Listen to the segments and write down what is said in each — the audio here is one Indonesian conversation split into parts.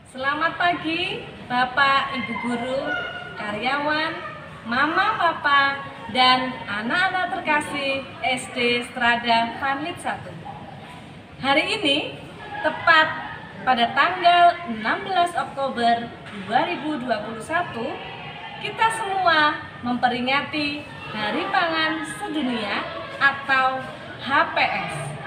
Selamat pagi Bapak, Ibu Guru, karyawan, Mama, Papa, dan anak-anak terkasih SD Strada Vanlit 1. Hari ini tepat pada tanggal 16 Oktober 2021, kita semua memperingati Hari Pangan Sedunia atau HPS.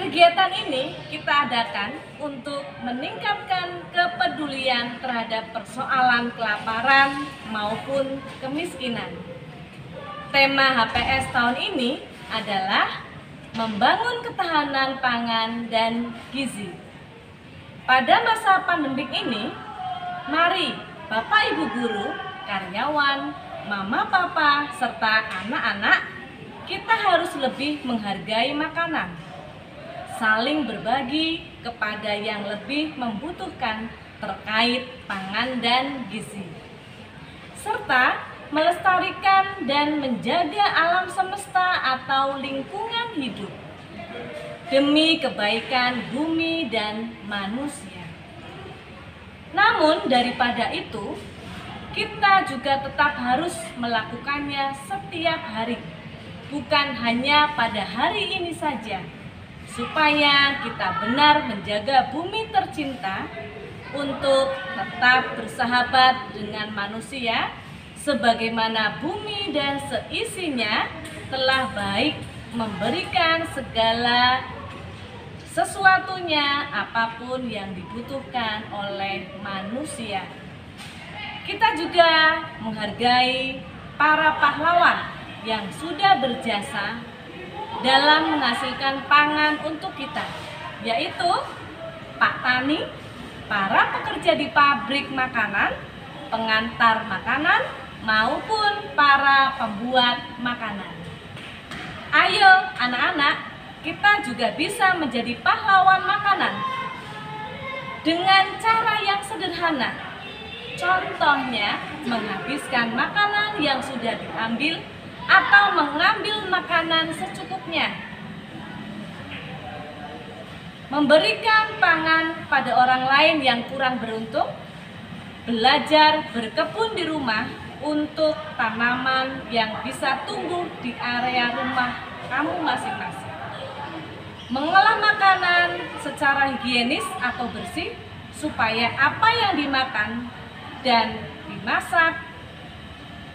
Kegiatan ini kita adakan untuk meningkatkan kepedulian terhadap persoalan kelaparan maupun kemiskinan. Tema HPS tahun ini adalah membangun ketahanan pangan dan gizi. Pada masa pandemik ini, mari Bapak Ibu Guru, karyawan, Mama Papa, serta anak-anak, kita harus lebih menghargai makanan, saling berbagi kepada yang lebih membutuhkan terkait pangan dan gizi, serta melestarikan dan menjaga alam semesta atau lingkungan hidup demi kebaikan bumi dan manusia. Namun daripada itu, kita juga tetap harus melakukannya setiap hari, bukan hanya pada hari ini saja, supaya kita benar menjaga bumi tercinta untuk tetap bersahabat dengan manusia sebagaimana bumi dan seisinya telah baik memberikan segala sesuatunya apapun yang dibutuhkan oleh manusia. Kita juga menghargai para pahlawan yang sudah berjasa dalam menghasilkan pangan untuk kita, yaitu Pak Tani, para pekerja di pabrik makanan, pengantar makanan, maupun para pembuat makanan. Ayo anak-anak, kita juga bisa menjadi pahlawan makanan dengan cara yang sederhana. Contohnya, menghabiskan makanan yang sudah diambil atau mengambil makanan secukupnya, memberikan pangan pada orang lain yang kurang beruntung, belajar berkebun di rumah untuk tanaman yang bisa tumbuh di area rumah kamu masing-masing, mengolah makanan secara higienis atau bersih supaya apa yang dimakan dan dimasak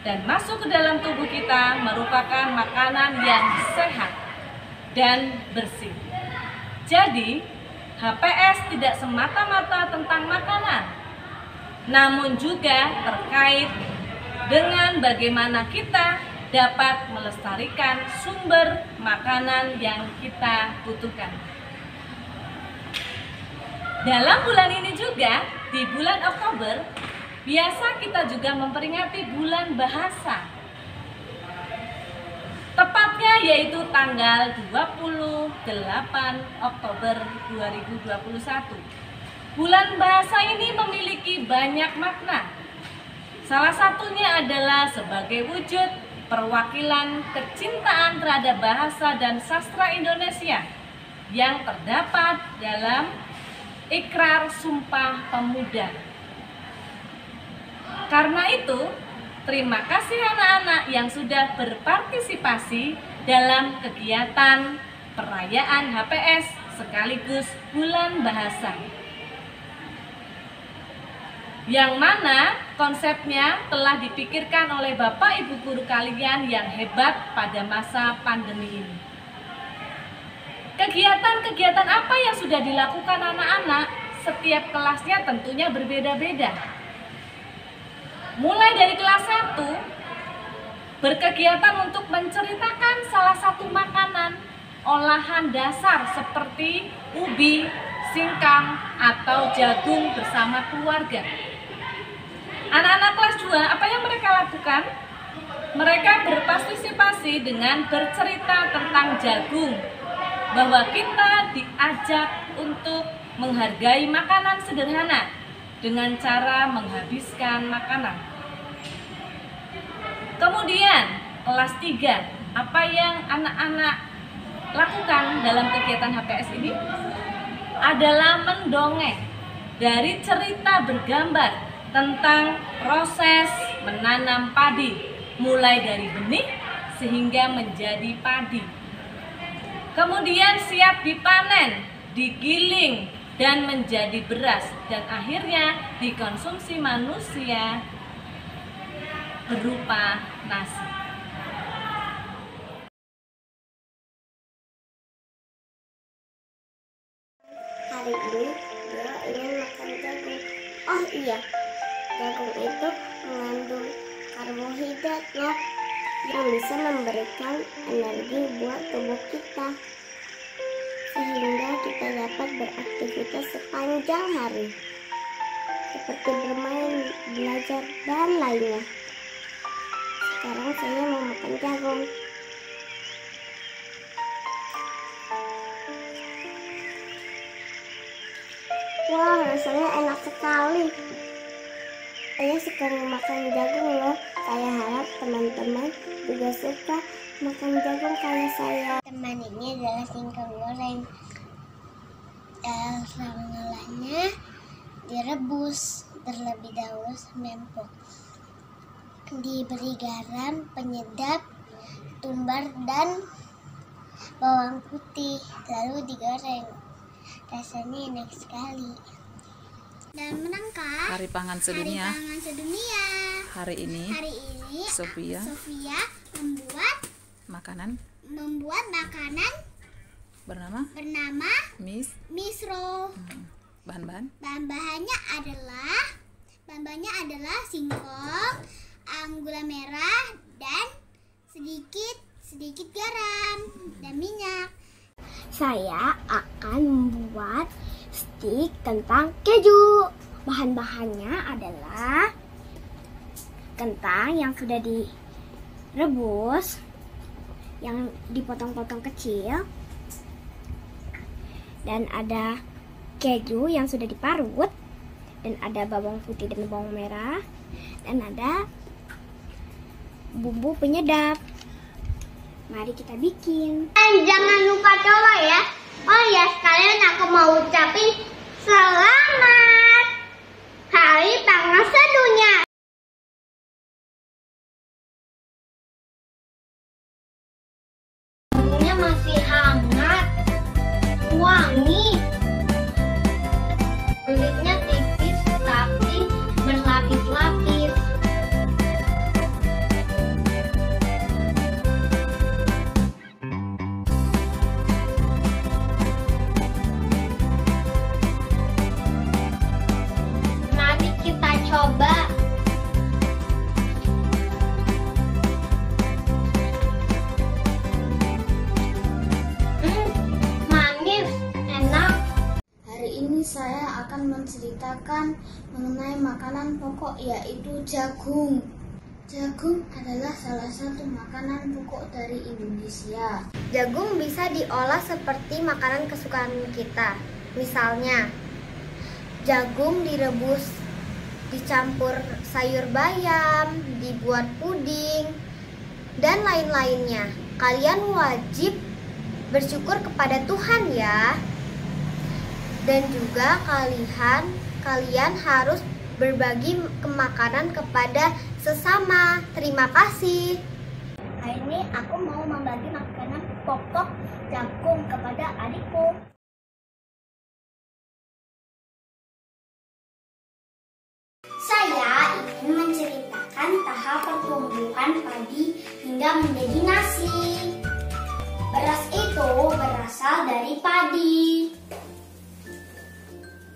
dan masuk ke dalam tubuh kita merupakan makanan yang sehat dan bersih. Jadi, HPS tidak semata-mata tentang makanan, namun juga terkait dengan bagaimana kita dapat melestarikan sumber makanan yang kita butuhkan. Dalam bulan ini juga, di bulan Oktober, biasa kita juga memperingati bulan bahasa. Tepatnya yaitu tanggal 28 Oktober 2021. Bulan bahasa ini memiliki banyak makna. Salah satunya adalah sebagai wujud perwakilan kecintaan terhadap bahasa dan sastra Indonesia yang terdapat dalam Ikrar Sumpah Pemuda. Karena itu, terima kasih anak-anak yang sudah berpartisipasi dalam kegiatan perayaan HPS sekaligus bulan bahasa, yang mana konsepnya telah dipikirkan oleh Bapak Ibu Guru kalian yang hebat pada masa pandemi ini. Kegiatan-kegiatan apa yang sudah dilakukan anak-anak? Setiap kelasnya tentunya berbeda-beda. Mulai dari kelas 1, berkegiatan untuk menceritakan salah satu makanan olahan dasar seperti ubi, singkang, atau jagung bersama keluarga. Anak-anak kelas 2, apa yang mereka lakukan? Mereka berpartisipasi dengan bercerita tentang jagung, bahwa kita diajak untuk menghargai makanan sederhana dengan cara menghabiskan makanan. Kemudian kelas 3, apa yang anak-anak lakukan dalam kegiatan HPS ini adalah mendongeng. dari cerita bergambar tentang proses menanam padi, mulai dari benih sehingga menjadi padi. Kemudian siap dipanen, digiling, dan menjadi beras, dan akhirnya dikonsumsi manusia berupa nasi. Hari ini dia ingin makan jagung. Oh iya, jagung itu mengandung karbohidrat loh, yang bisa memberikan energi buat tubuh kita, sehingga kita dapat beraktivitas sepanjang hari, seperti bermain, belajar, dan lainnya. Sekarang saya mau makan jagung. Wah, rasanya enak sekali. Saya suka makan jagung loh. Saya harap teman-teman juga suka makan jagung kayak saya. Teman ini adalah singkong goreng. Cara mengolahnya direbus terlebih dahulu sampai empuk. Diberi garam, penyedap, tumbar, dan bawang putih, lalu digoreng. Rasanya enak sekali. Dan menangkap Hari Pangan Sedunia. Hari ini Sofia membuat makanan bernama misro. Bahan-bahannya adalah singkong, gula merah, dan sedikit garam dan minyak. Saya akan membuat stik kentang keju. Bahan-bahannya adalah kentang yang sudah direbus, yang dipotong-potong kecil, dan ada keju yang sudah diparut, dan ada bawang putih dan bawang merah, dan ada bumbu penyedap. Mari kita bikin. Jangan lupa coba ya. Oh ya, sekalian aku mau ucapin selamat Hari Pangan Sedunia. Bumbunya masih hangat, wangi. Kulitnya tipis tapi berlapis-lapis. Mari kita coba. Manis, enak. Hari ini saya akan menceritakan mengenai makanan pokok, yaitu jagung. Jagung adalah salah satu makanan pokok dari Indonesia. Jagung bisa diolah seperti makanan kesukaan kita. Misalnya, jagung direbus, dicampur sayur bayam, dibuat puding, dan lain-lainnya. Kalian wajib bersyukur kepada Tuhan ya. Dan juga kalian harus berbagi makanan kepada sesama. Terima kasih. Hari ini aku mau membagi makanan pokok jagung kepada adikku. Saya ingin menceritakan tahap pertumbuhan padi hingga menjadi nasi. Beras itu berasal dari padi.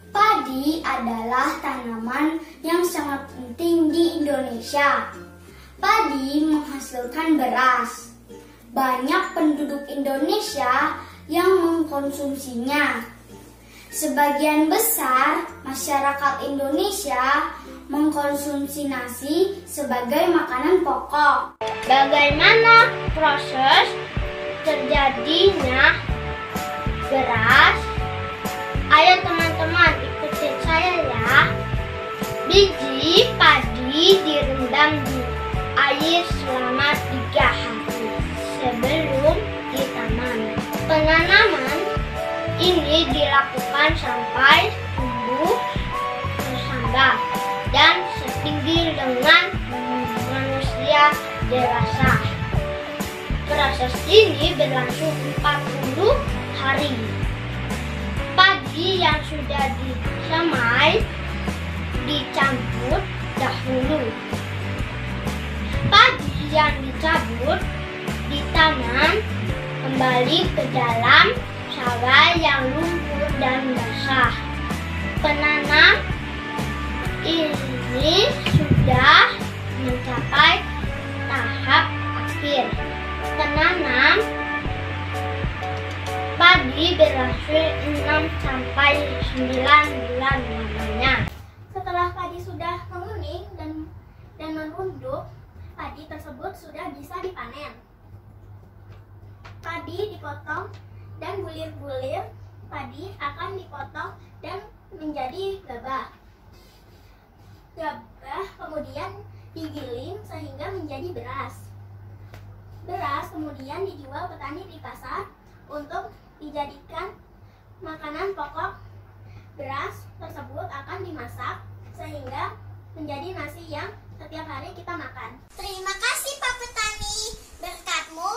Padi adalah tanaman yang sangat penting di Indonesia. Padi menghasilkan beras. Banyak penduduk Indonesia yang mengkonsumsinya. Sebagian besar masyarakat Indonesia mengkonsumsi nasi sebagai makanan pokok. Bagaimana proses terjadinya beras? Ayo teman-teman, ikutin saya ya. Biji padi direndam di air selama 3 hari sebelum ditanam. Penanaman ini dilakukan sampai tumbuh bertambah dan setinggi dengan manusia dewasa. Proses ini berlangsung 40 hari. Padi yang sudah disemai dicabut dahulu. Padi yang dicabut ditanam kembali ke dalam sawah yang lumpur dan basah. Penanam ini sudah mencapai tahap akhir. Penanam padi berlangsung 6-9 bulan lamanya. Setelah padi sudah menguning dan merunduk, padi tersebut sudah bisa dipanen. Padi dipotong dan bulir-bulir padi akan dipotong dan menjadi gabah. Gabah kemudian digiling sehingga menjadi beras. Beras kemudian dijual petani di pasar untuk dijadikan makanan pokok. Beras tersebut akan dimasak sehingga menjadi nasi yang setiap hari kita makan. Terima kasih Pak Petani, berkatmu